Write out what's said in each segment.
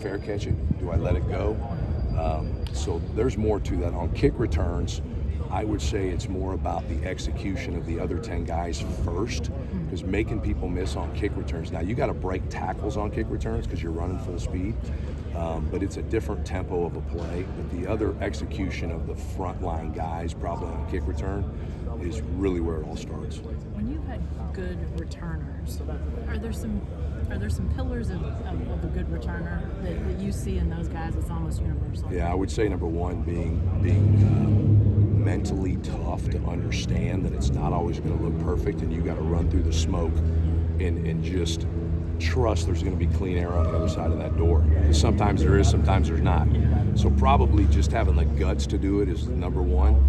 fair catch it? Do I let it go? So there's more to that. On kick returns, I would say it's more about the execution of the other 10 guys first, because making people miss on kick returns. Now, you got to break tackles on kick returns because you're running full speed, but it's a different tempo of a play. But the other execution of the frontline guys, probably on kick return, is really where it all starts. When you've had good returners, are there some pillars of a good returner that you see in those guys that's almost universal? Yeah, I would say number one being mentally tough to understand that it's not always going to look perfect, and you got to run through the smoke and just trust there's going to be clean air on the other side of that door. Because sometimes there is, sometimes there's not. So probably just having the guts to do it is number one.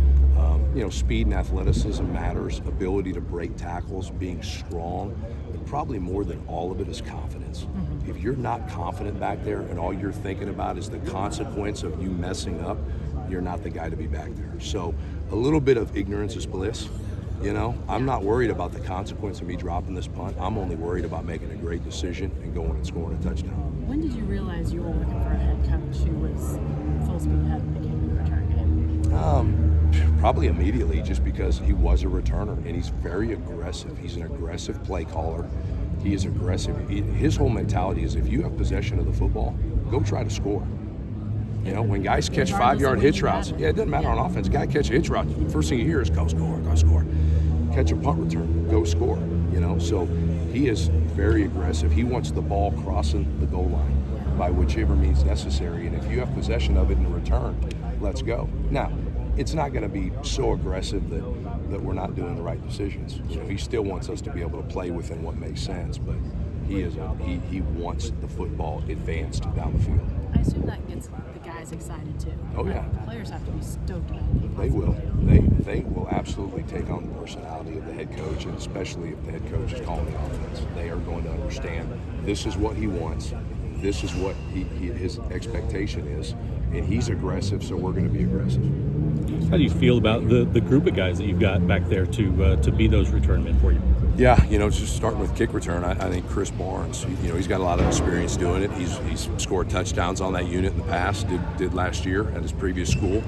Speed and athleticism matters, ability to break tackles, being strong, but probably more than all of it is confidence. If you're not confident back there and all you're thinking about is the consequence of you messing up, you're not the guy to be back there. So a little bit of ignorance is bliss. I'm not worried about the consequence of me dropping this punt. I'm only worried about making a great decision and going and scoring a touchdown. When did you realize you were looking for a head coach who was full speed ahead when it came to the return game? Probably immediately, just because he was a returner and he's very aggressive. He's an aggressive play caller. He is aggressive. His whole mentality is if you have possession of the football, go try to score. When guys catch 5-yard hitch routes, it doesn't matter on offense. Guy catch a hitch route, first thing you hear is go score, go score. Catch a punt return, go score. So he is very aggressive. He wants the ball crossing the goal line by whichever means necessary. And if you have possession of it in return, let's go. Now, it's not going to be so aggressive that we're not doing the right decisions. He still wants us to be able to play within what makes sense, but he wants the football advanced down the field. I assume that gets the guys excited too. Oh yeah. The players have to be stoked about it. They will. They will absolutely take on the personality of the head coach, and especially if the head coach is calling the offense. They are going to understand this is what he wants. This is what his expectation is, and he's aggressive, so we're going to be aggressive. How do you feel about the group of guys that you've got back there to be those return men for you? Yeah, just starting with kick return, I think Chris Barnes, he's got a lot of experience doing it. He's scored touchdowns on that unit in the past, did last year at his previous school.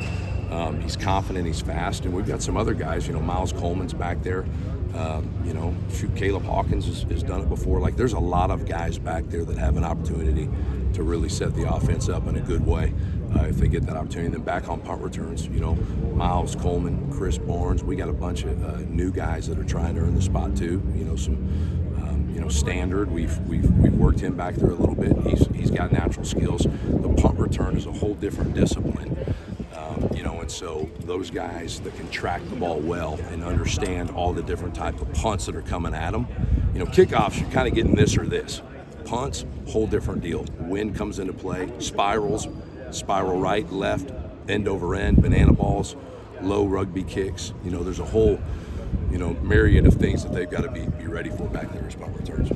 He's confident, he's fast, and we've got some other guys, Miles Coleman's back there. Caleb Hawkins has done it before. Like, there's a lot of guys back there that have an opportunity to really set the offense up in a good way if they get that opportunity. And then back on punt returns, Miles Coleman, Chris Barnes, we got a bunch of new guys that are trying to earn the spot too. Standard, we've worked him back there a little bit. He's got natural skills. The punt return is a whole different discipline. And so those guys that can track the ball well and understand all the different type of punts that are coming at them. Kickoffs, you're kind of getting this or this. Punts, whole different deal. Wind comes into play. Spirals, spiral right, left, end over end, banana balls, low rugby kicks. There's a whole, myriad of things that they've got to be ready for back there as punt returns.